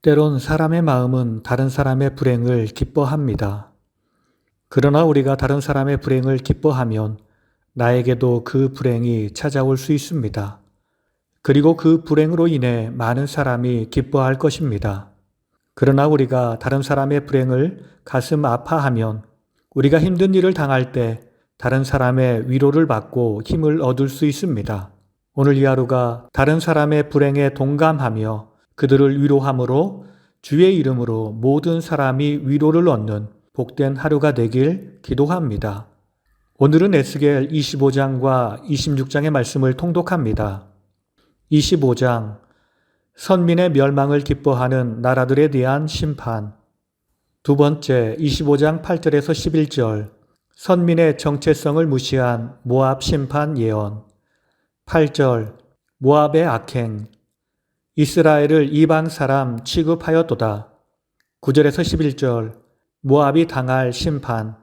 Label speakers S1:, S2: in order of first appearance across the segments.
S1: 때론 사람의 마음은 다른 사람의 불행을 기뻐합니다. 그러나 우리가 다른 사람의 불행을 기뻐하면 나에게도 그 불행이 찾아올 수 있습니다. 그리고 그 불행으로 인해 많은 사람이 기뻐할 것입니다. 그러나 우리가 다른 사람의 불행을 가슴 아파하면 우리가 힘든 일을 당할 때 다른 사람의 위로를 받고 힘을 얻을 수 있습니다. 오늘 이 하루가 다른 사람의 불행에 동감하며 그들을 위로함으로 주의 이름으로 모든 사람이 위로를 얻는 복된 하루가 되길 기도합니다. 오늘은 에스겔 25장과 26장의 말씀을 통독합니다. 25장 선민의 멸망을 기뻐하는 나라들에 대한 심판. 두 번째 25장 8절에서 11절 선민의 정체성을 무시한 모압 심판 예언. 8절 모압의 악행. 이스라엘을 이방 사람 취급하였도다. 9절에서 11절 모압이 당할 심판.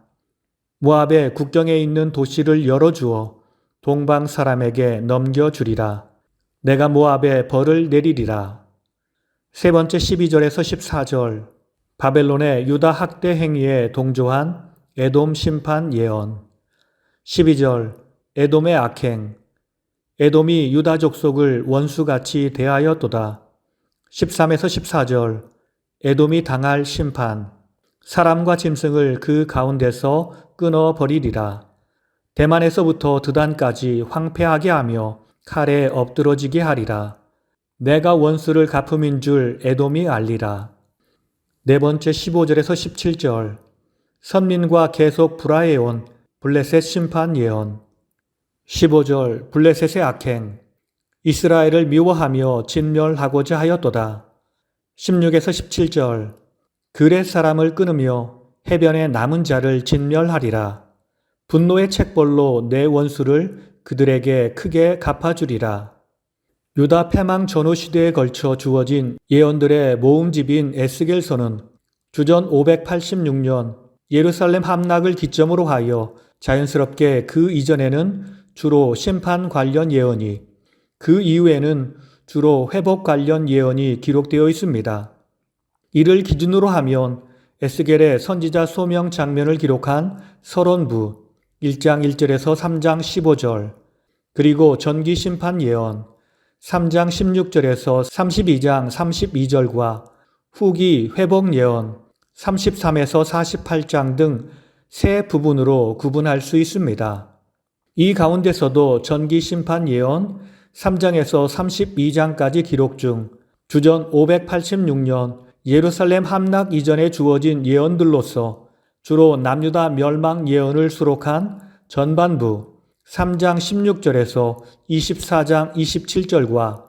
S1: 모압의 국경에 있는 도시를 열어주어 동방 사람에게 넘겨주리라. 내가 모압에 벌을 내리리라. 세 번째 12절에서 14절 바벨론의 유다 학대 행위에 동조한 에돔 심판 예언. 12절 에돔의 악행. 에돔이 유다 족속을 원수같이 대하였도다. 13에서 14절 에돔이 당할 심판. 사람과 짐승을 그 가운데서 끊어버리리라. 대만에서부터 드단까지 황폐하게 하며 칼에 엎드러지게 하리라. 내가 원수를 갚음인 줄 에돔이 알리라. 네 번째 15절에서 17절 선민과 계속 불화해온 블레셋 심판 예언. 15절 블레셋의 악행. 이스라엘을 미워하며 진멸하고자 하였도다. 16에서 17절 그렛 사람을 끊으며 해변에 남은 자를 진멸하리라. 분노의 책벌로 내 원수를 그들에게 크게 갚아주리라. 유다 패망 전후 시대에 걸쳐 주어진 예언들의 모음집인 에스겔서는 주전 586년 예루살렘 함락을 기점으로 하여 자연스럽게 그 이전에는 주로 심판 관련 예언이, 그 이후에는 주로 회복 관련 예언이 기록되어 있습니다. 이를 기준으로 하면 에스겔의 선지자 소명 장면을 기록한 서론부 1장 1절에서 3장 15절, 그리고 전기 심판 예언 3장 16절에서 32장 32절과 후기 회복 예언 33에서 48장 등 세 부분으로 구분할 수 있습니다. 이 가운데서도 전기 심판 예언 3장에서 32장까지 기록 중 주전 586년 예루살렘 함락 이전에 주어진 예언들로서 주로 남유다 멸망 예언을 수록한 전반부 3장 16절에서 24장 27절과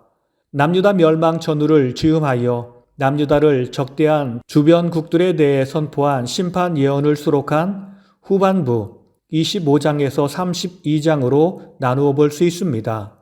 S1: 남유다 멸망 전후를 즈음하여 남유다를 적대한 주변국들에 대해 선포한 심판 예언을 수록한 후반부 25장에서 32장으로 나누어 볼 수 있습니다.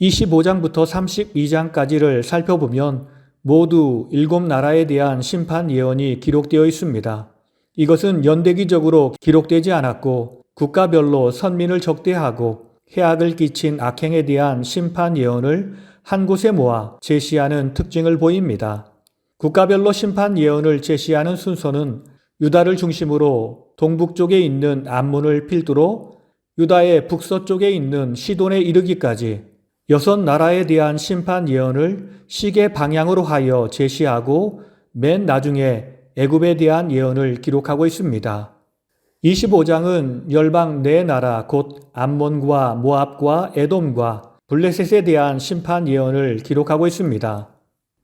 S1: 25장부터 32장까지를 살펴보면 모두 7나라에 대한 심판 예언이 기록되어 있습니다. 이것은 연대기적으로 기록되지 않았고 국가별로 선민을 적대하고 해악을 끼친 악행에 대한 심판 예언을 한 곳에 모아 제시하는 특징을 보입니다. 국가별로 심판 예언을 제시하는 순서는 유다를 중심으로 동북쪽에 있는 암몬을 필두로 유다의 북서쪽에 있는 시돈에 이르기까지 6나라에 대한 심판 예언을 시계 방향으로 하여 제시하고 맨 나중에 애굽에 대한 예언을 기록하고 있습니다. 25장은 열방 4나라 곧 암몬과 모압과 에돔과 블레셋에 대한 심판 예언을 기록하고 있습니다.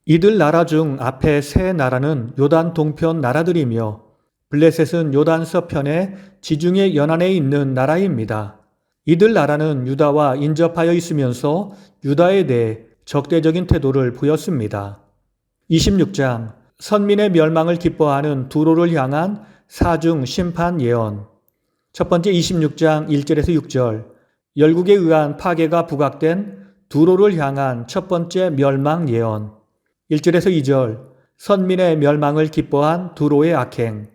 S1: 이들 나라 중 앞에 3나라는 요단 동편 나라들이며 블레셋은 요단 서편의 지중해 연안에 있는 나라입니다. 이들 나라는 유다와 인접하여 있으면서 유다에 대해 적대적인 태도를 보였습니다. 26장 선민의 멸망을 기뻐하는 두로를 향한 사중 심판 예언. 첫 번째 26장 1절에서 6절 열국에 의한 파괴가 부각된 두로를 향한 첫 번째 멸망 예언. 1절에서 2절 선민의 멸망을 기뻐한 두로의 악행.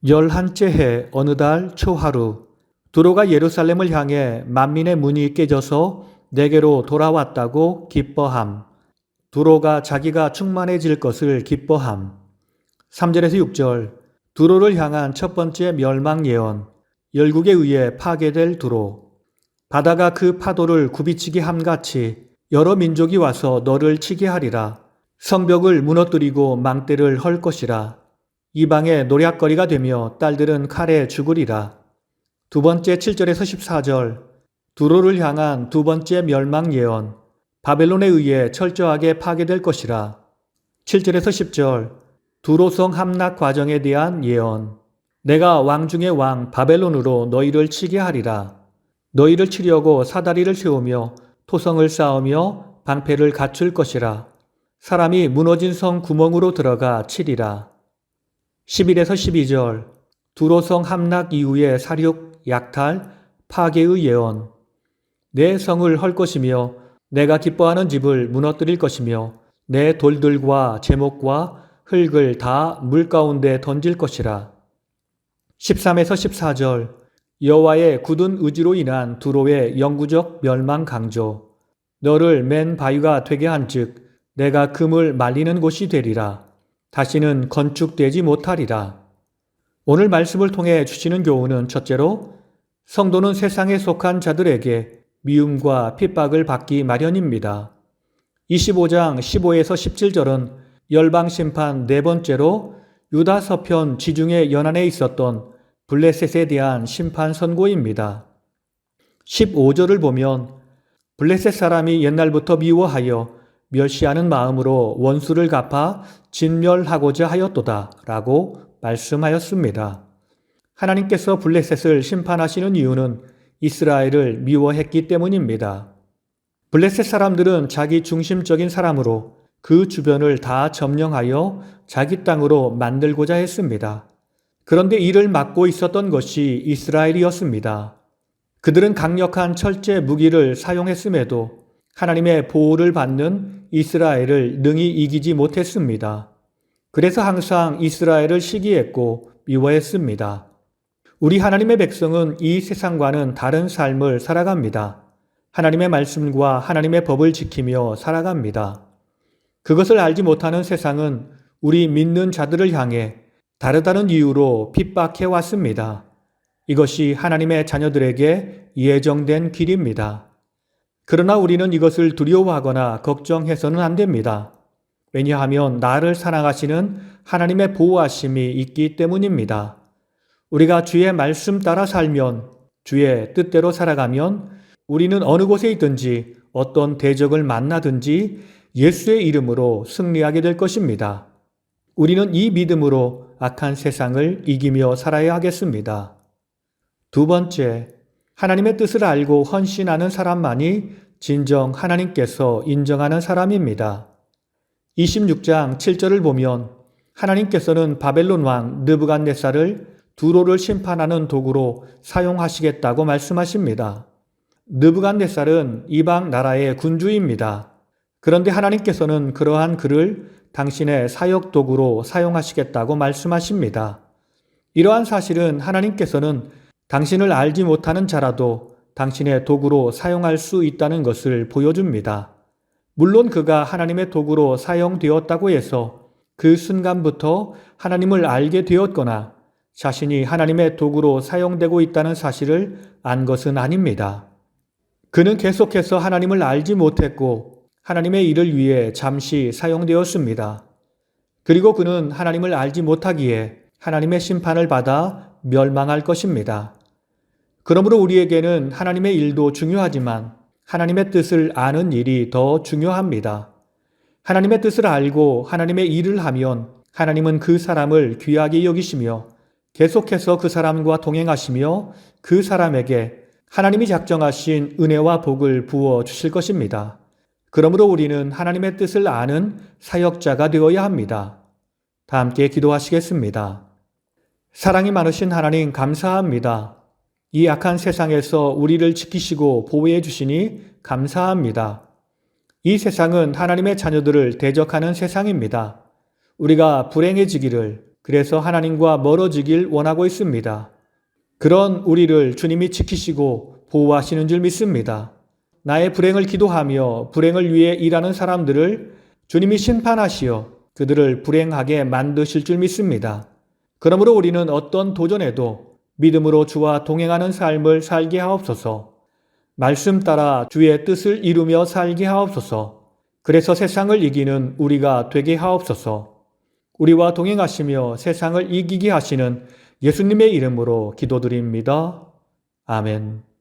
S1: 11째 해 어느 달 초하루 두로가 예루살렘을 향해 만민의 문이 깨져서 내게로 돌아왔다고 기뻐함. 두로가 자기가 충만해질 것을 기뻐함. 3절에서 6절. 두로를 향한 첫 번째 멸망 예언. 열국에 의해 파괴될 두로. 바다가 그 파도를 굽이치게 함같이 여러 민족이 와서 너를 치게 하리라. 성벽을 무너뜨리고 망대를 헐 것이라. 이방의 노략거리가 되며 딸들은 칼에 죽으리라. 두 번째 7절에서 14절. 두로를 향한 두 번째 멸망 예언. 바벨론에 의해 철저하게 파괴될 것이라. 7절에서 10절. 두로성 함락 과정에 대한 예언. 내가 왕 중의 왕 바벨론으로 너희를 치게 하리라. 너희를 치려고 사다리를 세우며 토성을 쌓으며 방패를 갖출 것이라. 사람이 무너진 성 구멍으로 들어가 치리라. 11에서 12절. 두로성 함락 이후의 사륙, 약탈, 파괴의 예언. 내 성을 헐 것이며 내가 기뻐하는 집을 무너뜨릴 것이며 내 돌들과 제목과 흙을 다 물 가운데 던질 것이라. 13에서 14절. 여호와의 굳은 의지로 인한 두로의 영구적 멸망 강조. 너를 맨 바위가 되게 한즉 내가 금을 말리는 곳이 되리라. 다시는 건축되지 못하리라. 오늘 말씀을 통해 주시는 교훈은 첫째로 성도는 세상에 속한 자들에게 미움과 핍박을 받기 마련입니다. 25장 15에서 17절은 열방심판 네 번째로 유다 서편 지중해 연안에 있었던 블레셋에 대한 심판 선고입니다. 15절을 보면 블레셋 사람이 옛날부터 미워하여 멸시하는 마음으로 원수를 갚아 진멸하고자 하였도다 라고 말씀하였습니다. 하나님께서 블레셋을 심판하시는 이유는 이스라엘을 미워했기 때문입니다. 블레셋 사람들은 자기 중심적인 사람으로 그 주변을 다 점령하여 자기 땅으로 만들고자 했습니다. 그런데 이를 막고 있었던 것이 이스라엘이었습니다. 그들은 강력한 철제 무기를 사용했음에도 하나님의 보호를 받는 이스라엘을 능히 이기지 못했습니다. 그래서 항상 이스라엘을 시기했고 미워했습니다. 우리 하나님의 백성은 이 세상과는 다른 삶을 살아갑니다. 하나님의 말씀과 하나님의 법을 지키며 살아갑니다. 그것을 알지 못하는 세상은 우리 믿는 자들을 향해 다르다는 이유로 핍박해 왔습니다. 이것이 하나님의 자녀들에게 예정된 길입니다. 그러나 우리는 이것을 두려워하거나 걱정해서는 안 됩니다. 왜냐하면 나를 사랑하시는 하나님의 보호하심이 있기 때문입니다. 우리가 주의 말씀 따라 살면, 주의 뜻대로 살아가면 우리는 어느 곳에 있든지 어떤 대적을 만나든지 예수의 이름으로 승리하게 될 것입니다. 우리는 이 믿음으로 악한 세상을 이기며 살아야 하겠습니다. 두 번째, 하나님의 뜻을 알고 헌신하는 사람만이 진정 하나님께서 인정하는 사람입니다. 26장 7절을 보면 하나님께서는 바벨론 왕 느부갓네살을 두로를 심판하는 도구로 사용하시겠다고 말씀하십니다. 느부갓네살은 이방 나라의 군주입니다. 그런데 하나님께서는 그러한 그를 당신의 사역 도구로 사용하시겠다고 말씀하십니다. 이러한 사실은 하나님께서는 당신을 알지 못하는 자라도 당신의 도구로 사용할 수 있다는 것을 보여줍니다. 물론 그가 하나님의 도구로 사용되었다고 해서 그 순간부터 하나님을 알게 되었거나 자신이 하나님의 도구로 사용되고 있다는 사실을 안 것은 아닙니다. 그는 계속해서 하나님을 알지 못했고 하나님의 일을 위해 잠시 사용되었습니다. 그리고 그는 하나님을 알지 못하기에 하나님의 심판을 받아 멸망할 것입니다. 그러므로 우리에게는 하나님의 일도 중요하지만 하나님의 뜻을 아는 일이 더 중요합니다. 하나님의 뜻을 알고 하나님의 일을 하면 하나님은 그 사람을 귀하게 여기시며 계속해서 그 사람과 동행하시며 그 사람에게 하나님이 작정하신 은혜와 복을 부어 주실 것입니다. 그러므로 우리는 하나님의 뜻을 아는 사역자가 되어야 합니다. 다 함께 기도하시겠습니다. 사랑이 많으신 하나님 감사합니다. 이 악한 세상에서 우리를 지키시고 보호해 주시니 감사합니다. 이 세상은 하나님의 자녀들을 대적하는 세상입니다. 우리가 불행해지기를, 그래서 하나님과 멀어지길 원하고 있습니다. 그런 우리를 주님이 지키시고 보호하시는 줄 믿습니다. 나의 불행을 기도하며 불행을 위해 일하는 사람들을 주님이 심판하시어 그들을 불행하게 만드실 줄 믿습니다. 그러므로 우리는 어떤 도전에도 믿음으로 주와 동행하는 삶을 살게 하옵소서. 말씀 따라 주의 뜻을 이루며 살게 하옵소서. 그래서 세상을 이기는 우리가 되게 하옵소서. 우리와 동행하시며 세상을 이기게 하시는 예수님의 이름으로 기도드립니다. 아멘.